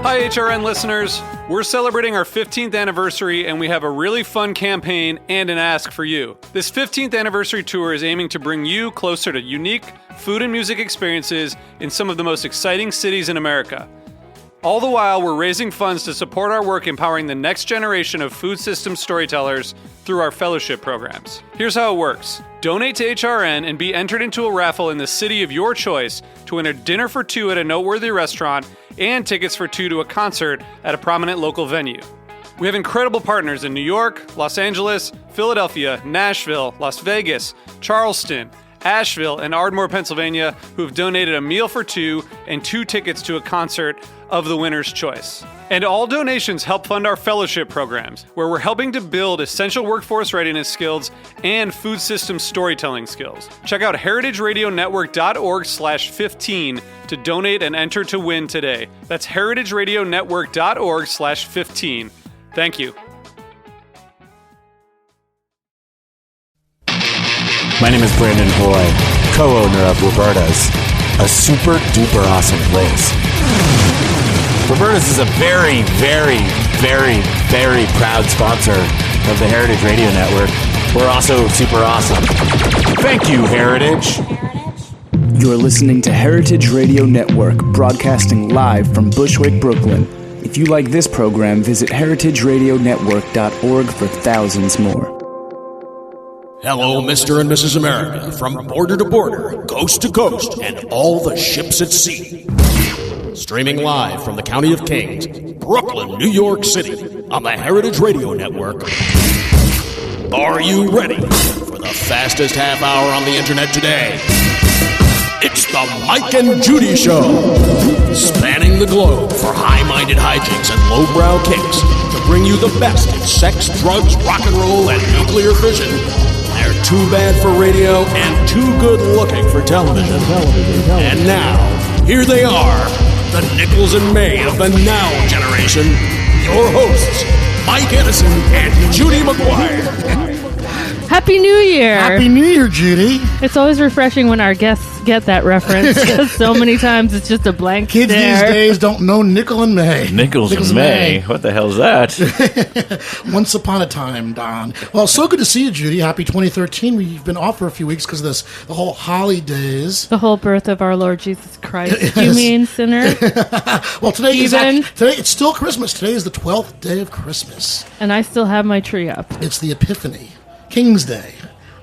Hi, HRN listeners. We're celebrating our 15th anniversary, and we have a really fun campaign and an ask for you. This 15th anniversary tour is aiming to bring you closer to unique food and music experiences in some of the most exciting cities in America. All the while, we're raising funds to support our work empowering the next generation of food systems storytellers through our fellowship programs. Here's how it works. Donate to HRN and be entered into a raffle in the city of your choice to win a dinner for two at a noteworthy restaurant and tickets for two to a concert at a prominent local venue. We have incredible partners in New York, Los Angeles, Philadelphia, Nashville, Las Vegas, Charleston, Asheville, and Ardmore, Pennsylvania, who have donated a meal for two and two tickets to a concert of the winner's choice. And all donations help fund our fellowship programs, where we're helping to build essential workforce readiness skills and food system storytelling skills. Check out heritageradionetwork.org/15 to donate and enter to win today. That's heritageradionetwork.org/15. Thank you. My name is Brandon Hoy, co-owner of Roberta's, a super duper awesome place. Roberta's is a very, very, very, very proud sponsor of the Heritage Radio Network. We're also super awesome. Thank you, Heritage. You're listening to Heritage Radio Network, broadcasting live from Bushwick, Brooklyn. If you like this program, visit heritageradionetwork.org for thousands more. Hello, Mr. and Mrs. America, from border to border, coast to coast, and all the ships at sea. Streaming live from the County of Kings, Brooklyn, New York City, on the Heritage Radio Network. Are you ready for the fastest half hour on the internet today? It's the Mike and Judy Show, spanning the globe for high-minded hijinks and lowbrow kinks to bring you the best in sex, drugs, rock and roll, and nuclear fission. They're too bad for radio and too good-looking for television. And now, here they are, the Nichols and May of the Now generation, your hosts, Mike Edison and Judy McGuire. Happy New Year! Happy New Year, Judy. It's always refreshing when our guests get that reference, because so many times it's just a blank Kids stare. these days don't know Nickel and May. Nichols and May? What the hell is that? Once upon a time, Don. Well, so good to see you, Judy. Happy 2013. We've been off for a few weeks because of the whole holidays. The whole birth of our Lord Jesus Christ. You mean, sinner? Well, today Even? it's still Christmas. Today is the 12th day of Christmas. And I still have my tree up. It's the Epiphany. King's Day.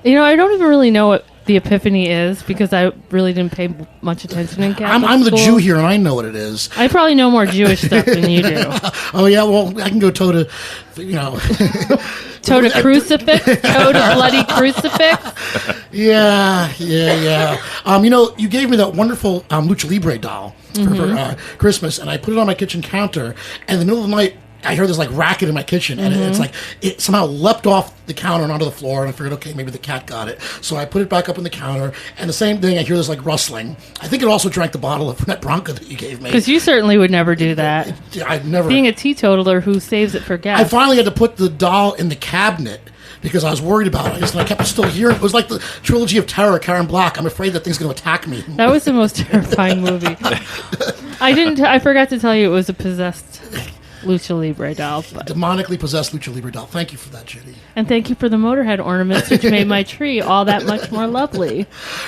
You know, I don't even really know what the Epiphany is, because I really didn't pay much attention in Catholic I'm the school. Jew here, and I know what it is. I probably know more Jewish stuff than you do. Oh, yeah, well, I can go toe to, Toe to crucifix? Toe to bloody crucifix? Yeah. You gave me that wonderful Lucha Libre doll for Christmas, and I put it on my kitchen counter, and in the middle of the night, I heard this racket in my kitchen, and it's like it somehow leapt off the counter and onto the floor, and I figured, okay, maybe the cat got it. So I put it back up on the counter, and the same thing, I hear this rustling. I think it also drank the bottle of Fernet Branca that you gave me. Because you certainly would never do that. I'd never. Being a teetotaler who saves it for gas. I finally had to put the doll in the cabinet because I was worried about it. And I kept still hearing it. It was like the trilogy of terror, Karen Black. I'm afraid that thing's going to attack me. That was the most terrifying movie. I forgot to tell you it was a possessed Lucha Libre doll. But. Demonically possessed Lucha Libre doll. Thank you for that, Judy. And thank you for the Motorhead ornaments, which made my tree all that much more lovely.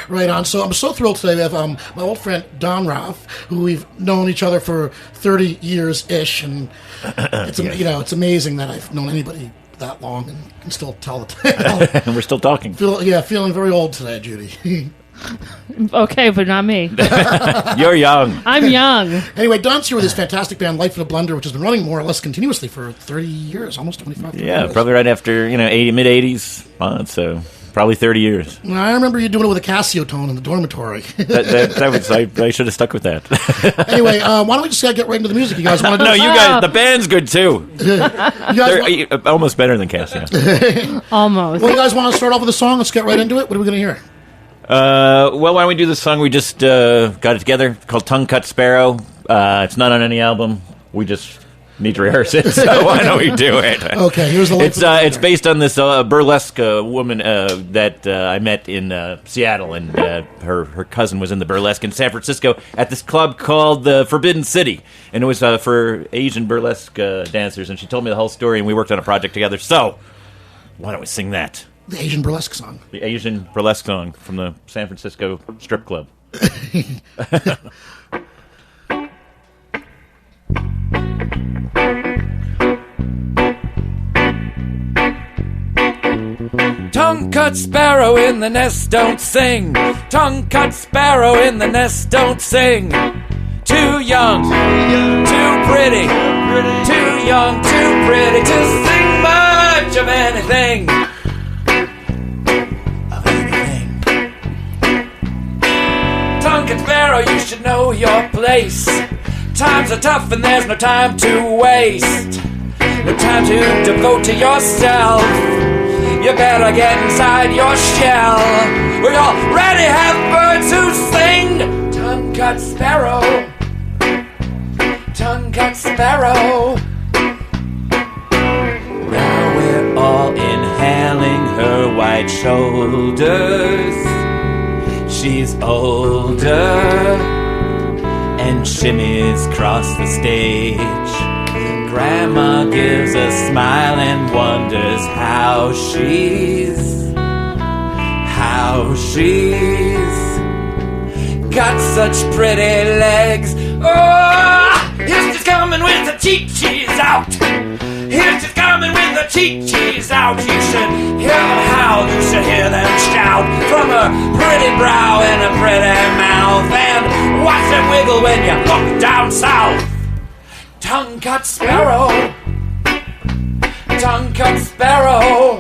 Right on. So I'm so thrilled today. We have my old friend Don Ralph, who we've known each other for 30 years-ish. And it's amazing that I've known anybody that long and can still tell the tale. And we're still talking. Feeling very old today, Judy. Okay, but not me. You're young. I'm young. Anyway, Don's here with his fantastic band Life in a Blender, which has been running more or less continuously for 30 years, almost 25 years. Yeah, probably right after, mid-80s. So probably 30 years. I remember you doing it with a Casio tone in the dormitory. I should have stuck with that. Anyway, why don't we just get right into the music? You guys want to do No, it? you guys, the band's good too. They're almost better than Casio. Almost. Well, you guys want to start off with a song? Let's get right into it. What are we going to hear? Well, why don't we do this song? We just got it together called Tongue Cut Sparrow. It's not on any album. We just need to rehearse it, so why don't we do it? Okay, here's the link. It's based on this burlesque woman that I met in Seattle, and her cousin was in the burlesque in San Francisco at this club called the Forbidden City, and it was for Asian burlesque dancers, and she told me the whole story, and we worked on a project together. So why don't we sing that? The Asian burlesque song. The Asian burlesque song from the San Francisco strip club. Tongue-cut sparrow in the nest, don't sing. Tongue-cut sparrow in the nest, don't sing. Too young, too pretty, too young, too pretty to sing much of anything. Tongue-cut sparrow, you should know your place. Times are tough and there's no time to waste. No time to devote to yourself. You better get inside your shell. We already have birds who sing. Tongue-cut sparrow, tongue-cut sparrow. Now we're all inhaling her white shoulders. She's older and shimmies across the stage. Grandma gives a smile and wonders how she's got such pretty legs. Oh, here she's coming with the cheat-cheese out. Here she's coming with the cheat-cheese out. You should hear them howl, you should hear them shout. From her pretty brow and a pretty mouth. And watch them wiggle when you look down south. Tongue-cut sparrow, tongue-cut sparrow.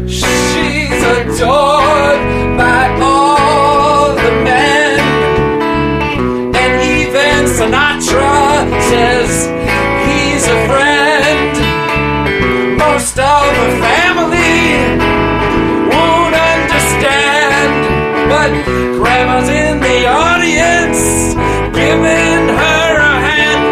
She's adored by all the men, and even Sinatra says he's a friend. Most of her family won't understand, but Grandma's in the audience giving her a hand.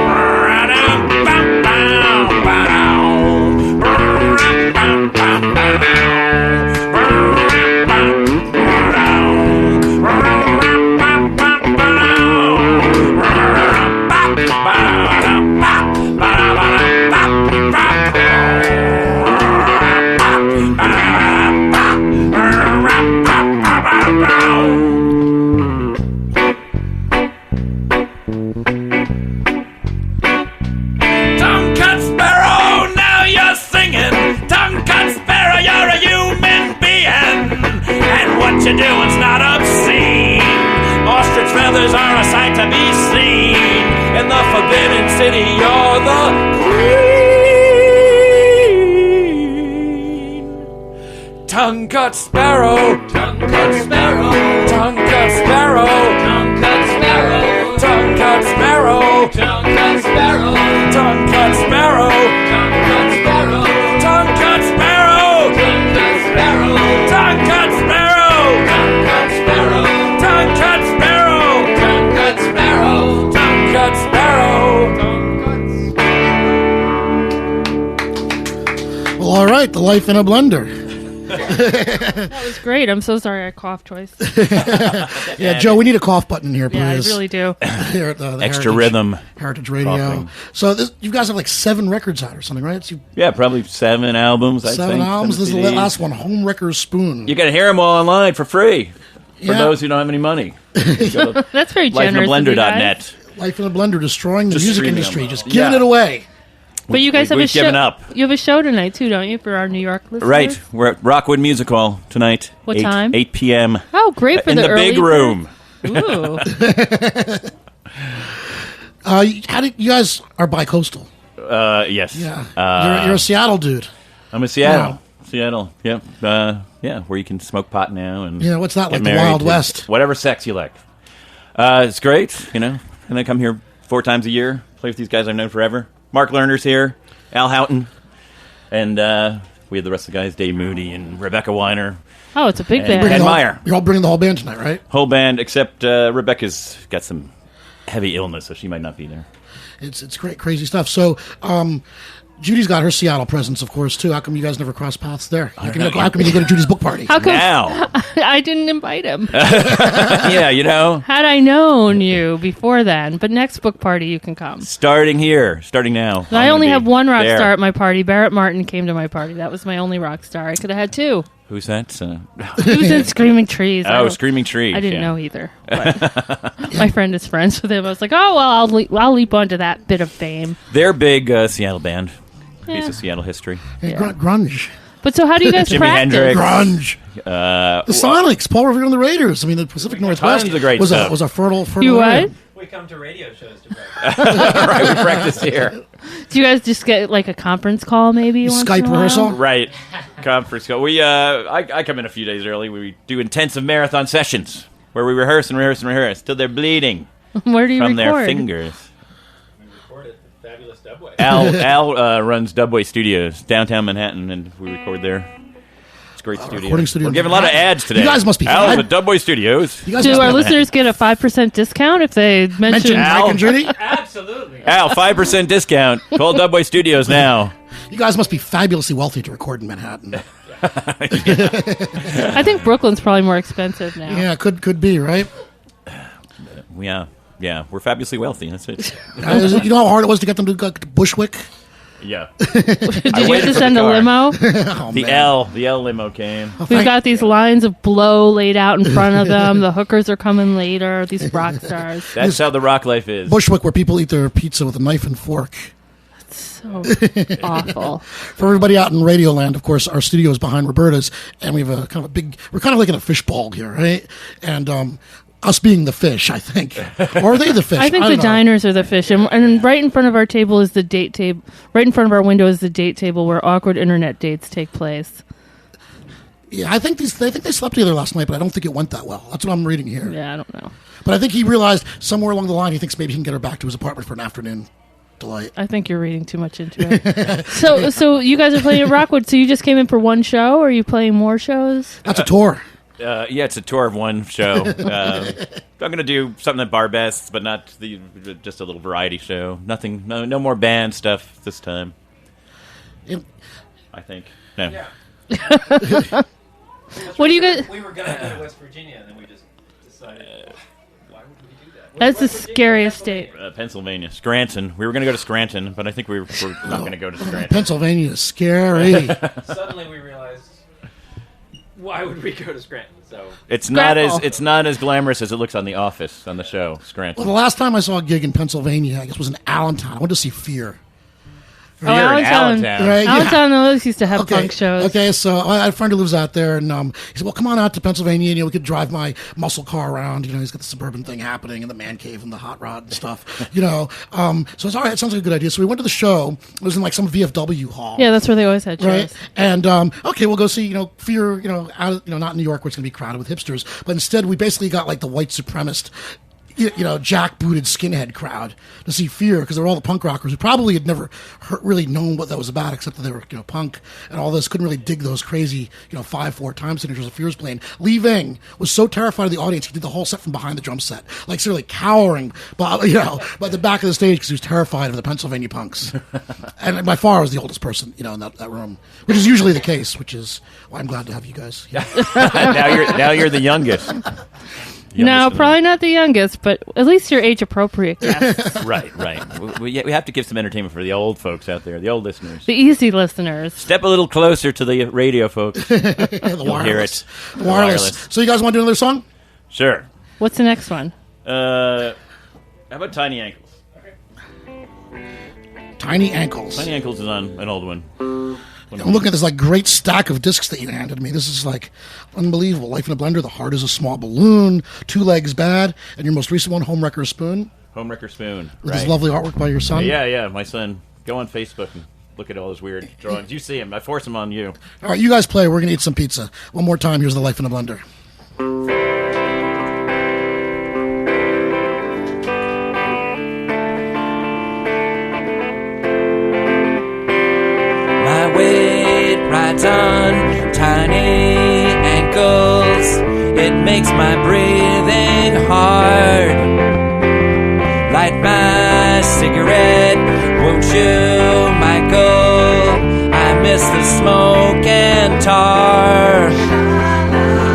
Tongue-cut sparrow, now you're singing. Tongue-cut sparrow, you're a human being, and what you're doing's not obscene. Ostrich feathers are a sight to be seen. In the Forbidden City, you're the queen. Tongue-cut sparrow, tongue-cut sparrow, tongue-cut sparrow, tongue-cut sparrow, tongue-cut sparrow, tongue-cut sparrow, tongue-cut sparrow, tongue-cut sparrow, tongue-cut sparrow, tongue-cut sparrow, tongue-cut sparrow, tongue-cut sparrow, tongue-cut sparrow, tongue-cut sparrow, tongue-cut sparrow. Well, all right, the life in a blender. That was great. I'm so sorry I coughed twice. Yeah, Joe, we need a cough button here, please. Yeah, I really do. Here at the Extra Heritage, rhythm. Heritage Radio. Coughing. So you guys have like 7 records out or something, right? So Yeah, probably 7 albums, I 7 think. albums. This is the CDs. last one, Home Wrecker's Spoon. You can hear them all online for free. For Yeah. those who don't have any money. That's very generous. of you guys. Lifeinablender.net. Life in a Blender, destroying the Just music streaming industry, them. just giving Yeah. it away. But you guys have a we've show. given up. You have a show tonight too, don't you, for our New York listeners? Right. We're at Rockwood Music Hall tonight. What time? 8 p.m. Oh, great for in the the early big room. Ooh. How did you guys are bi-coastal? Yes. Yeah, you're a Seattle dude. I'm in Seattle. Wow. Seattle. Yep. Yeah, where you can smoke pot now and Yeah, what's that get like, the married Wild to West? Whatever sex you like. It's great, and I come here 4 times a year. Play with these guys I've known forever. Mark Lerner's here, Al Houghton, and we have the rest of the guys: Dave Moody and Rebecca Weiner. Oh, it's a big And band. Ken Bringing the whole- Meyer. You're all bringing the whole band tonight, right? Whole band except Rebecca's got some heavy illness, so she might not be there. It's great, crazy stuff. So, Judy's got her Seattle presence, of course, too. How come you guys never cross paths there? How come you didn't go to Judy's book party? How come Now. I didn't invite him? Yeah, you know. Had I known you before then, but next book party you can come. Starting now. I only have one rock there. star at my party. Barrett Martin came to my party. That was my only rock star. I could have had two. Who's that? He was in Screaming Trees. Screaming Trees. I didn't yeah. know either. But my friend is friends with him. I was like, oh, well, I'll leap onto that bit of fame. They're big Seattle band. Yeah. Piece of Seattle history. Hey, grunge. But so how do you guys Jimi practice? Hendrix. Grunge. The Sonics, Paul Revere and the Raiders. I mean, the Pacific Northwest Tons of great was stuff. a fertile You area. what? We come to radio shows to practice. Right, we practice here. Do you guys just get like a conference call maybe? once Skype in a while? rehearsal? Right. Conference call. I come in a few days early. We do intensive marathon sessions where we rehearse till they're bleeding Where do you from record? their fingers. We recorded the Fabulous Dubway. Al runs Dubway Studios downtown Manhattan, and we record there. It's a great studio. recording studio We're in giving a lot of Manhattan. ads today. You guys must be Al's fine. at Dubway Studios. You guys Do must our be- listeners get a 5% discount if they mention? mention Al. Mike and Judy? Absolutely. Al, 5% discount. Call Dubway Studios now. You guys must be fabulously wealthy to record in Manhattan. I think Brooklyn's probably more expensive now. Yeah, could be, right? Yeah, we're fabulously wealthy. That's it. You know how hard it was to get them to go to Bushwick? Yeah. Did you have to send a limo? The L limo came. We've got these lines of blow laid out in front of them. The hookers are coming later. These rock stars. That's how the rock life is. Bushwick, where people eat their pizza with a knife and fork. So awful. For everybody out in Radioland, of course, our studio is behind Roberta's, and we have a kind of a big. We're kind of like in a fishbowl here, right? And us being the fish, I think, or are they the fish? I think the don't know. diners are the fish, and right in front of our table is the date table. Right in front of our window is the date table where awkward internet dates take place. Yeah, I think they slept together last night, but I don't think it went that well. That's what I'm reading here. Yeah, I don't know. But I think he realized somewhere along the line he thinks maybe he can get her back to his apartment for an afternoon delight. I think you're reading too much into it. So you guys are playing at Rockwood. So you just came in for one show, or are you playing more shows? That's a tour. Yeah, it's a tour of one show. I'm going to do something at Bar Best, but not just a little variety show. Nothing, no more band stuff this time. I think. No. Yeah. What do you guys? We were going to go to West Virginia, and then we just decided, why would we do that? That's the scariest state. Pennsylvania, Scranton. We were going to go to Scranton, but I think we're not going to go to Scranton. Pennsylvania is scary. Suddenly we realized, why would we go to Scranton? So It's Scrapple. not as glamorous as it looks on The Office on the show. Scranton. Well, the last time I saw a gig in Pennsylvania, I guess, was in Allentown. I went to see Fear. Oh, Allentown. Right? Yeah. Allentown always used to have punk shows. Okay, so I have a friend who lives out there, and he said, well, come on out to Pennsylvania, and, we could drive my muscle car around. He's got the suburban thing happening, and the man cave, and the hot rod and stuff, So it's all right, it sounds like a good idea. So we went to the show. It was in, like, some VFW hall. Yeah, that's where they always had shows. Right, and okay, we'll go see Fear, out not in New York where it's gonna be crowded with hipsters, but instead we basically got like the white supremacist, jack-booted skinhead crowd to see Fear, because they were all the punk rockers who probably had never really known what that was about, except that they were punk and all this, couldn't really dig those crazy 5/4 time signatures of Fear was playing. Lee Ving was so terrified of the audience he did the whole set from behind the drum set, like seriously cowering by the back of the stage because he was terrified of the Pennsylvania punks. And by far I was the oldest person in that room, which is usually the case, which is why I'm glad to have you guys. now you're the youngest. No, probably not the youngest, but at least you're age appropriate guests. Right. We have to give some entertainment for the old folks out there, the old listeners. The easy listeners. Step a little closer to the radio, folks. The You'll hear wireless. it. The wireless. So you guys want to do another song? Sure. What's the next one? How about Tiny Ankles? Tiny Ankles. Tiny Ankles is on an old one. I'm looking at this great stack of discs that you handed me. This is unbelievable. Life in a Blender, The Heart is a Small Balloon, Two Legs Bad, and your most recent one, Homewrecker Spoon. Homewrecker Spoon. With this lovely artwork by your son. Yeah, my son. Go on Facebook and look at all his weird drawings. You see him. I force him on you. All right, you guys play. We're going to eat some pizza. One more time. Here's The Life in a Blender. my weight rides on tiny ankles. It makes my breathing hard. light my cigarette. Won't you, Michael? I miss the smoke and tar.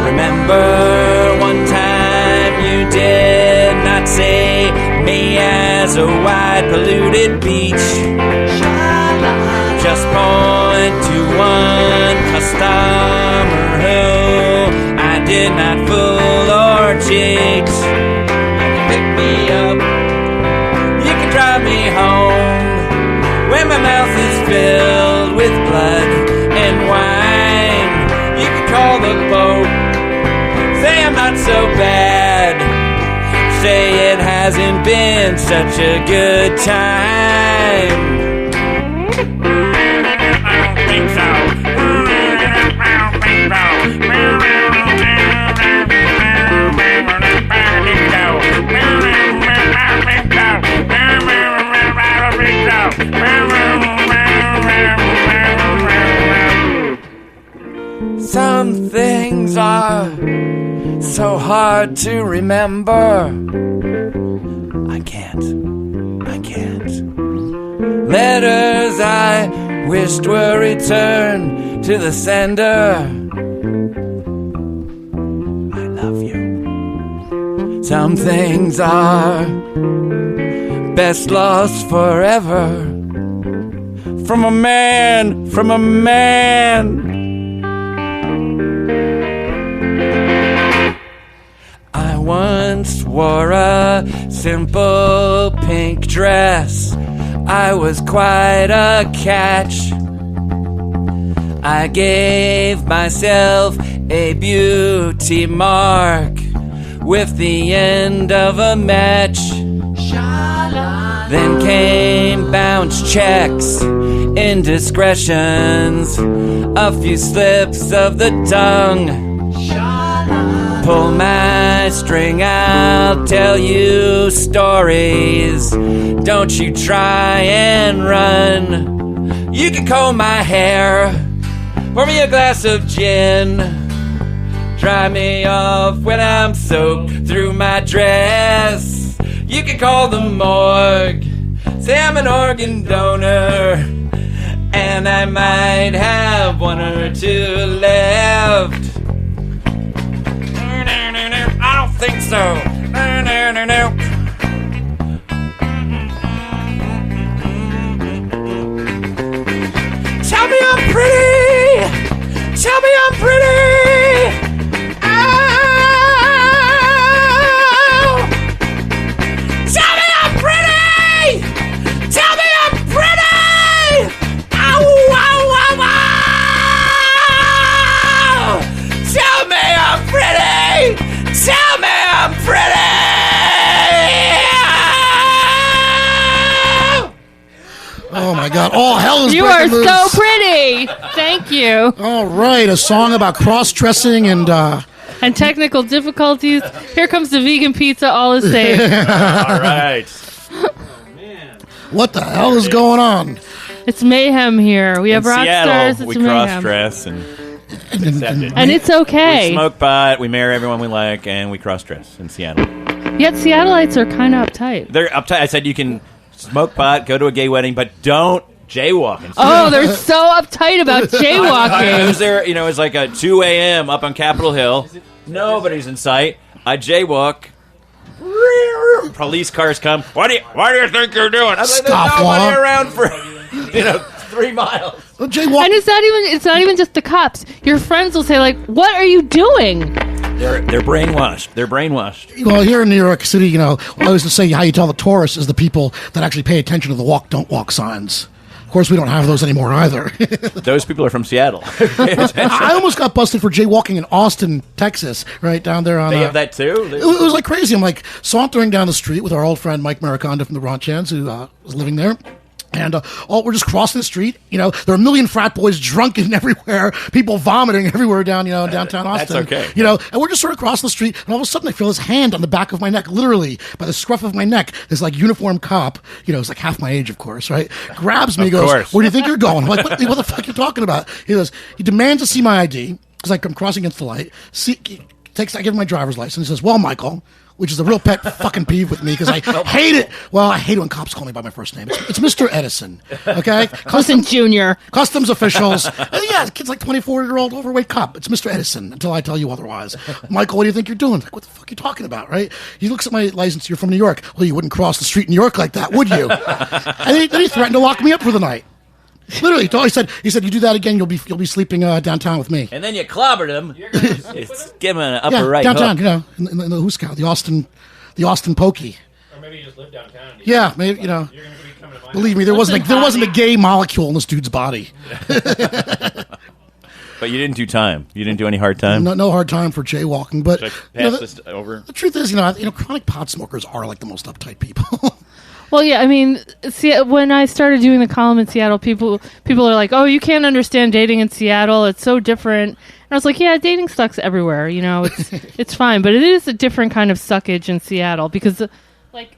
Remember one time you did not see me as a white polluted beach. Just point to one customer who I did not fool or cheat. Pick me up, you can drive me home when my mouth is filled with blood and wine. You can call the boat, say I'm not so bad, say it hasn't been such a good time. Some things are so hard to remember. I can't. Letters I wished were returned to the sender. I love you. Some things are best lost forever. From a man. I once wore a simple pink dress. I was quite a catch. I gave myself a beauty mark with the end of a match. Then came bounce checks, indiscretions, a few slips of the tongue. Pull my string, I'll tell you stories. Don't you try and run. You can comb my hair, pour me a glass of gin, dry me off when I'm soaked through my dress. You can call the morgue, say I'm an organ donor, and I might have one or two left. I don't think so. Tell me I'm pretty. Tell me I'm pretty. Oh. Tell me I'm pretty. Tell me I'm pretty. Ow, ow, ow, ow. Tell me I'm pretty. Tell me I'm pretty! Oh my God! All hell is You breaking are loose. so pretty. Thank you. All right, a song about cross-dressing and And technical difficulties. Here comes the vegan pizza. All is safe. All right. what the hell is going on? It's mayhem here. We have In rock Seattle, stars. It's we mayhem. cross-dress and accept it. And it's We okay. smoke pot, we marry everyone we like, and we cross-dress in Seattle. Yet Seattleites are kind of uptight. They're uptight. I said you can smoke pot, go to a gay wedding, but don't jaywalk. in Oh, they're so uptight about I jaywalking. was there, it was like a 2 a.m. up on Capitol Hill. Nobody's in sight. I jaywalk. Police cars come. What do you think you're doing? I was like, there's Stop, nobody Juan. around for 3 miles. Well, jaywalk. And it's not even just the cops. Your friends will say, like, what are you doing? They're brainwashed. They're brainwashed. Well, here in New York City, I always say how you tell the tourists is the people that actually pay attention to the walk, don't walk signs. Of course, we don't have those anymore either. Those people are from Seattle. I almost got busted for jaywalking in Austin, Texas, right down there on. They have that too. It was like crazy. I'm like sauntering down the street with our old friend Mike Mariconda from the Ronchans, who was living there. And we're just crossing the street. There are a million frat boys drunken everywhere, people vomiting everywhere down, downtown Austin. That's okay. And we're just sort of crossing the street, and all of a sudden I feel his hand on the back of my neck, literally by the scruff of my neck. This like uniformed cop, he's like half my age, of course, right? Grabs me, Of goes, course. "Where do you think you're going?" I'm like, "What the fuck are you talking about?" He goes, he demands to see my ID because like I'm crossing against the light. I give him my driver's license. He says, "Well, Michael, which is a real pet fucking peeve with me because I hate it. Well, I hate it when cops call me by my first name. It's Mr. Edison. Okay, Listen, Junior. customs officials. Yeah, the kid's like 24-year-old overweight cop. It's Mr. Edison until I tell you otherwise. Michael, what do you think you're doing? Like, what the fuck are you talking about, right? He looks at my license. You're from New York. Well, you wouldn't cross the street in New York like that, would you? And then he threatened to lock me up for the night. Literally, he said, you do that again, you'll be sleeping downtown with me. And then you clobbered him. Give him an upper right downtown, hook. in the Hooskow, the Austin Pokey. Or maybe you just live downtown. Yeah, maybe You're going to be coming to my Believe me, there wasn't a gay molecule in this dude's body. But you didn't do time. You didn't do any hard time. No hard time for jaywalking. But Should I pass this over? The truth is, chronic pot smokers are like the most uptight people. Well, yeah, I mean, see, when I started doing the column in Seattle, people are like, "Oh, you can't understand dating in Seattle. It's so different." And I was like, "Yeah, dating sucks everywhere. It's fine, but it is a different kind of suckage in Seattle because, like,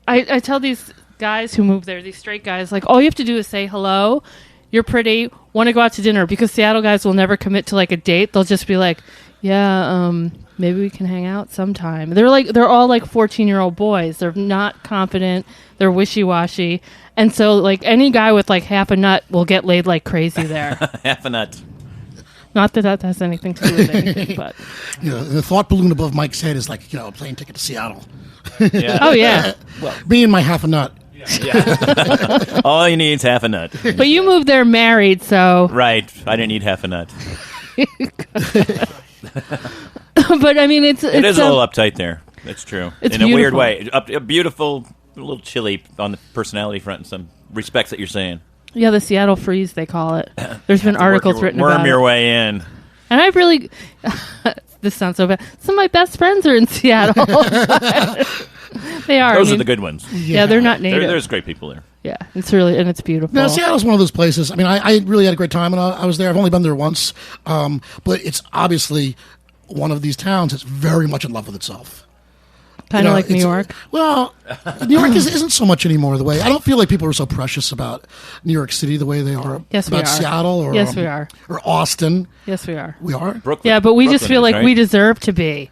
I tell these guys who move there, these straight guys, like, all you have to do is say hello, you're pretty, want to go out to dinner, because Seattle guys will never commit to like a date. They'll just be like, yeah, maybe we can hang out sometime. They're all like 14-year-old boys. They're not confident. They're wishy-washy. And so like any guy with like half a nut will get laid like crazy there. Half a nut. Not that has anything to do with anything, but the thought balloon above Mike's head is like, a plane ticket to Seattle. Yeah. Oh yeah. Me and my half a nut. Yeah. All you need is half a nut. But you moved there married, so Right. I didn't need half a nut. But I mean, it is a little uptight there. That's true. It's in a weird beautiful. way. Beautiful, a little chilly on the personality front in some respects that you're saying. Yeah, the Seattle freeze, they call it. There's been articles written about it. Worm your way in. And I really, this sounds so bad. Some of my best friends are in Seattle. They are. Those are the good ones. Yeah, they're not native. There's great people there. Yeah, it's beautiful. No, Seattle's one of those places. I mean, I really had a great time, and I was there. I've only been there once, but it's obviously one of these towns that's very much in love with itself. Kind of like New York. Well, New York isn't so much anymore. The way I don't feel like people are so precious about New York City the way they are Yes, we about are. Seattle or Yes, we are. or Austin. Yes, we are. We are. Brooklyn. Yeah, but we just Brooklyn feel is, like right? we deserve to be.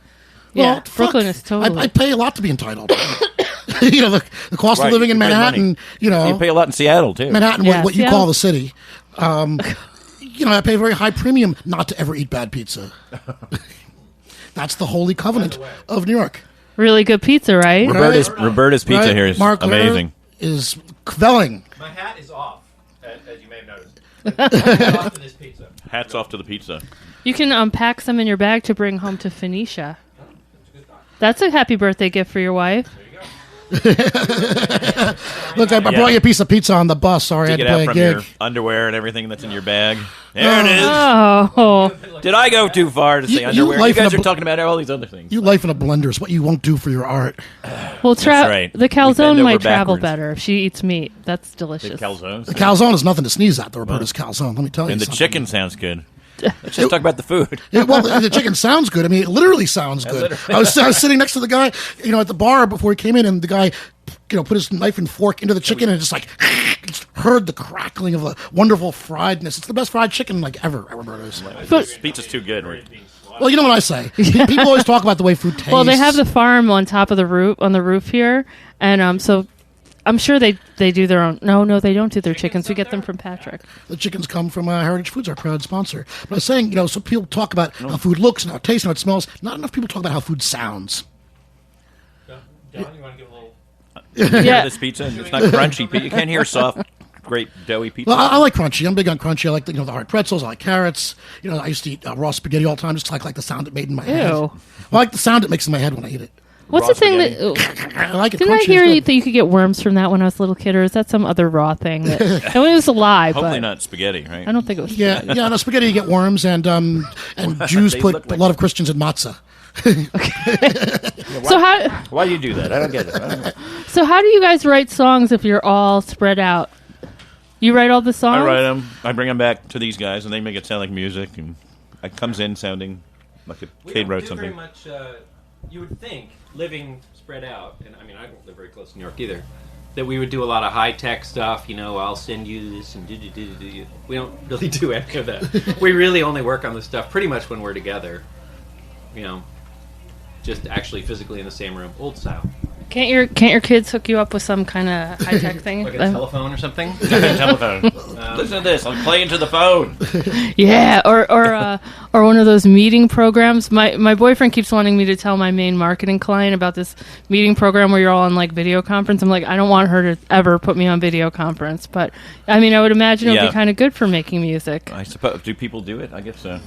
Yeah, Well, fuck. Brooklyn is totally. I pay a lot to be entitled. The cost Right, of living in you pay Manhattan. money. You You pay a lot in Seattle, too. Manhattan, Yeah, what you Seattle- call the city. I pay a very high premium not to ever eat bad pizza. That's the holy covenant of New York. Really good pizza, right? Roberta's Pizza Right? here is Mark Lehrer amazing. is quelling. My hat is off, as you may have noticed. Off to this pizza. Hats off to the pizza. You can pack some in your bag to bring home to Phoenicia. That's a happy birthday gift for your wife. Look, I brought you a piece of pizza on the bus. Sorry, I had Take to it play out a from gig. your underwear and everything that's in your bag. There it is. Oh, Did I go too far to say You underwear? You life in guys a are bl- talking about all these other things. You life in a blender is what you won't do for your art. well, That's right. the We bend calzone over might travel backwards. better if she eats meat. That's The delicious. calzones. The calzone is nothing to sneeze at. The Roberta's calzone. Let me tell you. And the something. chicken sounds good. Let's just talk about the food. Well, the chicken sounds good. I mean, it literally sounds good. I was sitting next to the guy, at the bar before he came in, and the guy, put his knife and fork into the chicken, and just like just heard the crackling of the wonderful friedness. It's the best fried chicken like ever at Roberta's. But- Pizza's too good. Well, you know what I say. People always talk about the way food tastes. well, they have the farm on top of the roof here, and so I'm sure they do their own. No, they don't do their chickens. We get them from Patrick. The chickens come from Heritage Foods, our proud sponsor. But I was saying, so people talk about how food looks and how it tastes and how it smells. Not enough people talk about how food sounds. John, you want to give a little... Yeah. This pizza, it's not crunchy. You can't hear soft, great doughy pizza. Well, I like crunchy. I'm big on crunchy. I like the hard pretzels. I like carrots. I used to eat raw spaghetti all the time, just like the sound it made in my head. Ew. Well, I like the sound it makes in my head when I eat it. What's Raw the thing spaghetti. that? I like it. Didn't I crunchy. hear It's good. that you could get worms from that when I was a little kid, or is that some other raw thing? That it was a lie, Hopefully but not spaghetti, right? I don't think it was. Yeah, no spaghetti. You get worms, and Jews They put look like- a lot of Christians in matzah. So how? Why do you do that? I don't get it. So how do you guys write songs if you're all spread out? You write all the songs. I write them. I bring them back to these guys, and they make it sound like music, and it comes in sounding like a kid wrote something. Very much, you would think, living spread out, and I mean, I don't live very close to New York either, that we would do a lot of high-tech stuff, I'll send you this and do. We don't really do any of that. We really only work on this stuff pretty much when we're together, just actually physically in the same room, old style. Can't your kids hook you up with some kind of high tech thing? Like a telephone or something? Telephone. Listen to this. I'm playing to the phone. Yeah, or one of those meeting programs. My boyfriend keeps wanting me to tell my main marketing client about this meeting program where you're all on like video conference. I'm like, I don't want her to ever put me on video conference, but I mean, I would imagine it would be kind of good for making music. I suppose. Do people do it? I guess so.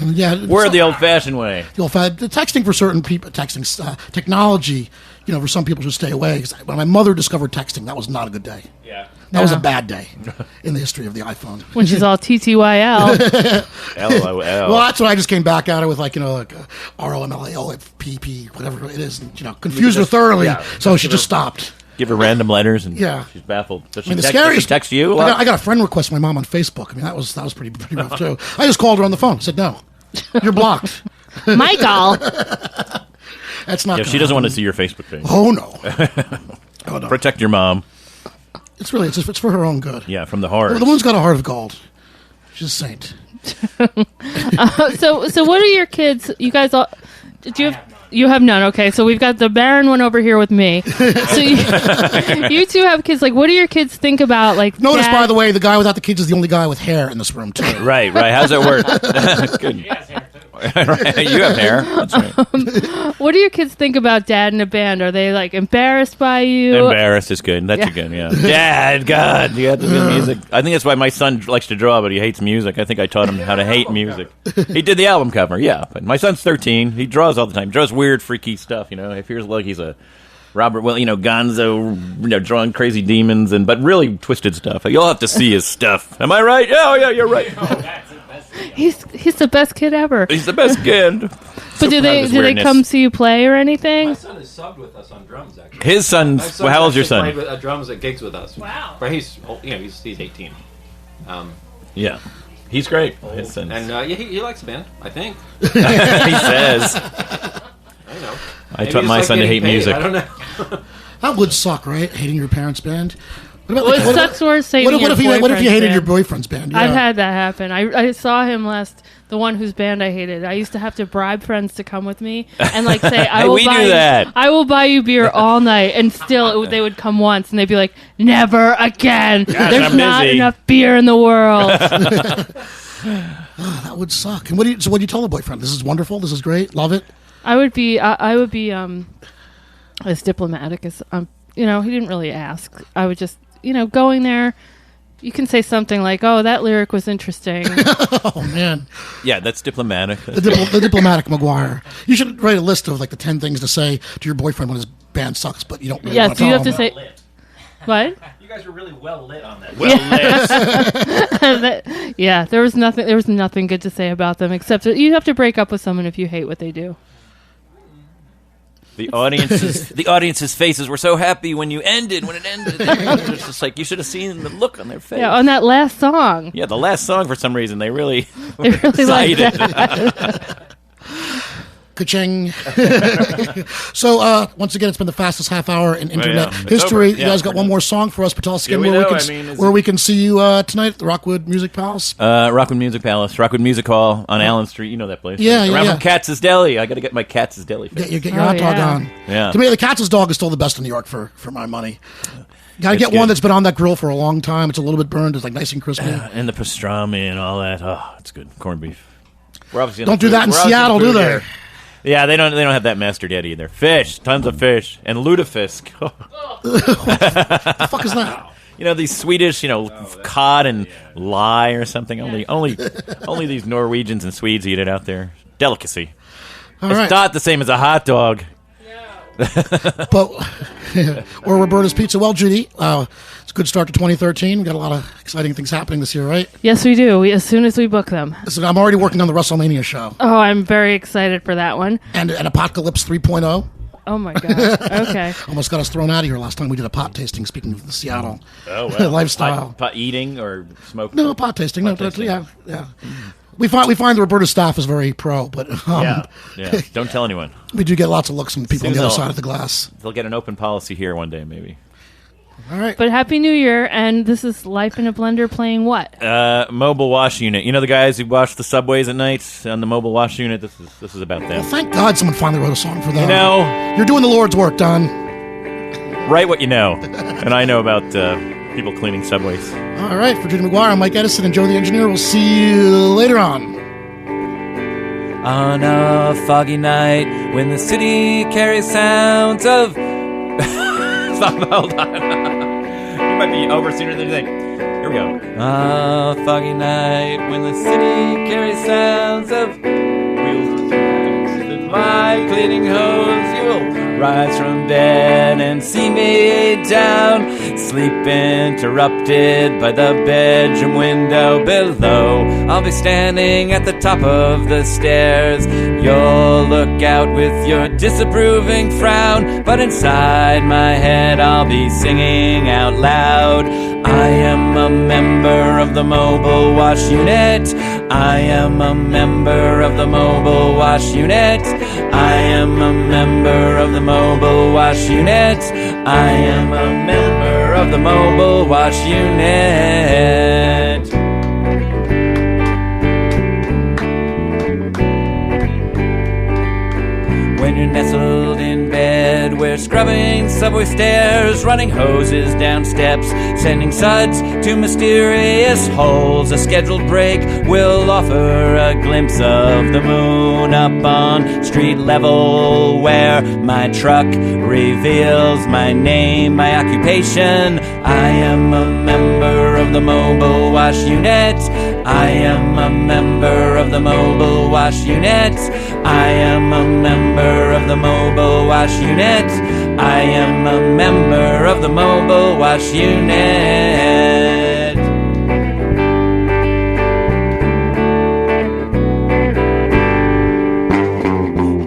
Yeah, We're the old-fashioned way. The texting for certain people, technology, for some people should stay away. 'Cause when my mother discovered texting, that was not a good day. Yeah. That was a bad day in the history of the iPhone. When she's all TTYL. LOL. Well, that's what I just came back at it with, ROMLAOPP, whatever it is. And, confused her thoroughly, so she just stopped. Give her random letters, and she's baffled. Does she text you a lot? I got a friend request from my mom on Facebook. I mean, that was pretty rough, too. I just called her on the phone. Said, no, you're blocked. Michael. That's not. She doesn't want to see your Facebook page. Oh no. Oh no. Protect your mom. It's for her own good. Yeah, from the heart. The woman's got a heart of gold. She's a saint. So what are your kids? You guys all? You have none. Okay, so we've got the barren one over here with me. So you two have kids. Like, what do your kids think about? Like, notice, by the way, the guy without the kids is the only guy with hair in this room too. Right. How's that work? Good. He has hair too. Right, you have hair. That's right. What do your kids think about Dad in a band? Are they like embarrassed by you? Embarrassed is good. That's good. Yeah. Dad, God, you have to do music. I think that's why my son likes to draw, but he hates music. I think I taught him how to hate music. He did the album cover, but my son's 13. He draws all the time. He draws weird, freaky stuff. He feels like he's a Robert, Gonzo, drawing crazy demons but really twisted stuff. You'll have to see his stuff. Am I right? Yeah, you're right. He's the best kid ever. He's the best kid. But do they come see you play or anything? My son is subbed with us on drums, actually. His son's. How old's your son? Played with, drums at gigs with us. Wow. But he's 18. Yeah, he's great. His son. And he likes the band, I think. He says. I don't know. I taught my son to hate music. I don't know. That would suck, right? Hating your parents' band. What sucks worse hating what if you hated your boyfriend's band? Yeah. I've had that happen. I saw him last. The one whose band I hated. I used to have to bribe friends to come with me and say, "I will buy you beer all night," and still they would come once and they'd be like, "Never again. There's not enough beer in the world." That would suck. And what do you tell the boyfriend? This is wonderful. This is great. Love it. I would be as diplomatic as he didn't really ask. I would just going there. You can say something like, "Oh, that lyric was interesting." Oh man, yeah, that's diplomatic. The diplomatic McGuire. You should write a list of the 10 things to say to your boyfriend when his band sucks, but you don't. Really want to you have to say. What? You guys were really well lit on that. Well lit. Yeah, there was nothing good to say about them except that you have to break up with someone if you hate what they do. The audience's faces were so happy when it ended. It's just like you should have seen the look on their face. Yeah, on that last song. Yeah, the last song, for some reason, they really were excited. Ka-ching. So, once again, it's been the fastest half hour in internet history. You guys got one more song for us, but tell us again where we can see you tonight at the Rockwood Music Palace. Rockwood Music Palace, Rockwood Music Hall on Allen Street. You know that place. Yeah, Around from Katz's Deli. I got to get my Katz's Deli fix. Get your hot dog on. Yeah. To me, the Katz's dog is still the best in New York for my money. Got to get one that's been on that grill for a long time. It's a little bit burned. It's nice and crispy. And the pastrami and all that. Oh, it's good. Corned beef. Don't do that in Seattle, do they? Yeah, they don't have that mastered yet either. Fish, tons of fish, and lutefisk. The fuck is that? These Swedish, cod and lye or something. Only these Norwegians and Swedes eat it out there. Delicacy. It's not the same as a hot dog. But or Roberta's Pizza. Well, Judy, it's a good start to 2013. We got a lot of exciting things happening this year, right? Yes, we do. As soon as we book them. So I'm already working on the WrestleMania show. Oh, I'm very excited for that one. And Apocalypse 3.0. Oh my god! Okay. Almost got us thrown out of here last time we did a pot tasting. Speaking of the Seattle lifestyle, pot eating or smoking? No, pot tasting. Yeah. We find the Roberta staff is very pro, but yeah. Don't tell anyone. We do get lots of looks from people on the other side of the glass. They'll get an open policy here one day, maybe. All right. But Happy New Year, and this is Life in a Blender playing what? Mobile wash unit. You know the guys who wash the subways at night on the mobile wash unit? This is about them. Well, thank God someone finally wrote a song for them. You know, you're doing the Lord's work, Don. Write what you know. And I know about people cleaning subways. All right, for Judy McGuire, I'm Mike Edison, and Joe the Engineer. We'll see you later on. On a foggy night when the city carries sounds of... Stop, hold on. You might be over sooner than you think. Here we go. A foggy night when the city carries sounds of wheels and my cleaning hose. You will rise from bed and see me down, sleep interrupted by the bedroom window below. I'll be standing at the top of the stairs. You'll look out with your disapproving frown, but inside my head I'll be singing out loud. I am a member of the mobile wash unit. I am a member of the mobile wash unit. I am a member of the mobile wash unit. I am a member of the mobile wash unit. When you're nestled in bed, we're scrubbing subway stairs, running hoses down steps, sending suds to mysterious holes. A scheduled break will offer a glimpse of the moon up on street level, where my truck reveals my name, my occupation. I am a member of the mobile wash unit. I am a member of the mobile wash unit. I am a member of the mobile wash unit. I am a member of the mobile wash unit.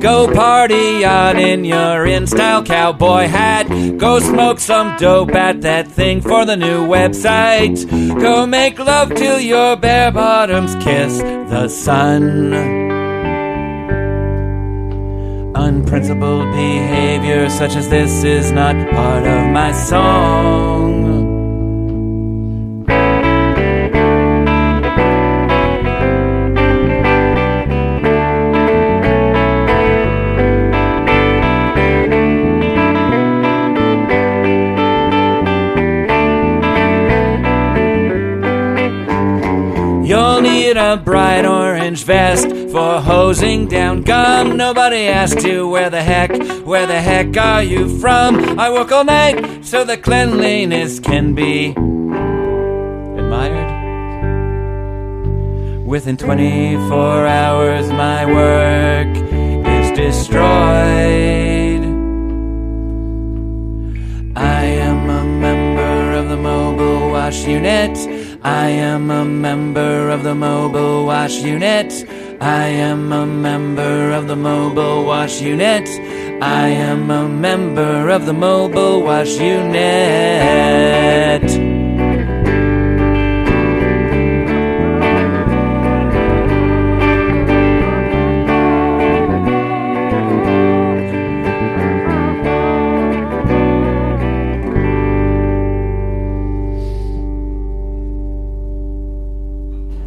Go party on in your in-style cowboy hat. Go smoke some dope at that thing for the new website. Go make love till your bare bottoms kiss the sun. Unprincipled behavior such as this is not part of my song. You'll need a bright orange vest for hosing down gum. Nobody asked you where the heck are you from? I work all night so the cleanliness can be admired. Within 24 hours my work is destroyed. I am a member of the mobile wash unit. I am a member of the mobile wash unit. I am a member of the mobile wash unit. I am a member of the mobile wash unit.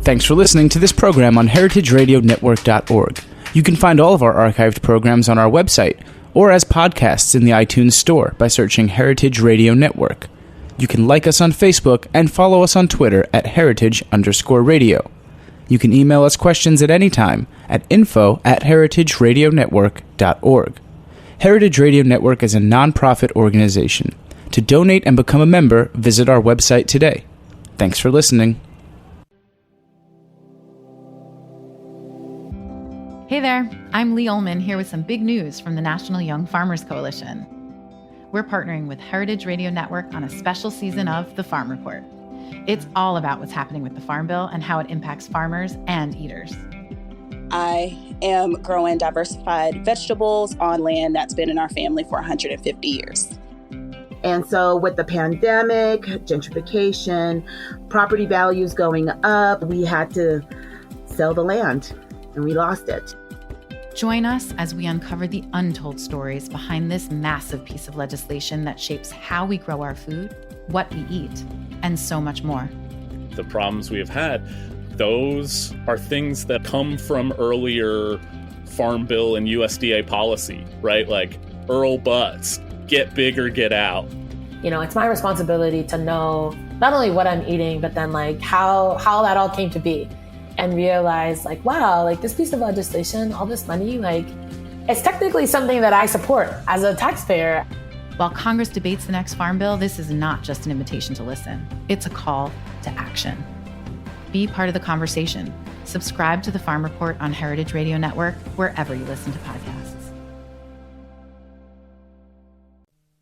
Thanks for listening to this program on heritageradionetwork.org. You can find all of our archived programs on our website or as podcasts in the iTunes Store by searching Heritage Radio Network. You can like us on Facebook and follow us on Twitter at @heritage_radio. You can email us questions at any time at info@heritageradionetwork.org. Heritage Radio Network is a non-profit organization. To donate and become a member, visit our website today. Thanks for listening. Hey there, I'm Lee Ullman here with some big news from the National Young Farmers Coalition. We're partnering with Heritage Radio Network on a special season of The Farm Report. It's all about what's happening with the Farm Bill and how it impacts farmers and eaters. I am growing diversified vegetables on land that's been in our family for 150 years. And so with the pandemic, gentrification, property values going up, we had to sell the land and we lost it. Join us as we uncover the untold stories behind this massive piece of legislation that shapes how we grow our food what we eat, and so much more. The problems we have had, those are things that come from earlier Farm Bill and USDA policy, right? Like Earl Butz, get big or get out. You know, it's my responsibility to know not only what I'm eating, but then like how that all came to be, and realize like, wow, like this piece of legislation, all this money, like it's technically something that I support as a taxpayer. While Congress debates the next Farm Bill, this is not just an invitation to listen. It's a call to action. Be part of the conversation. Subscribe to the Farm Report on Heritage Radio Network, wherever you listen to podcasts.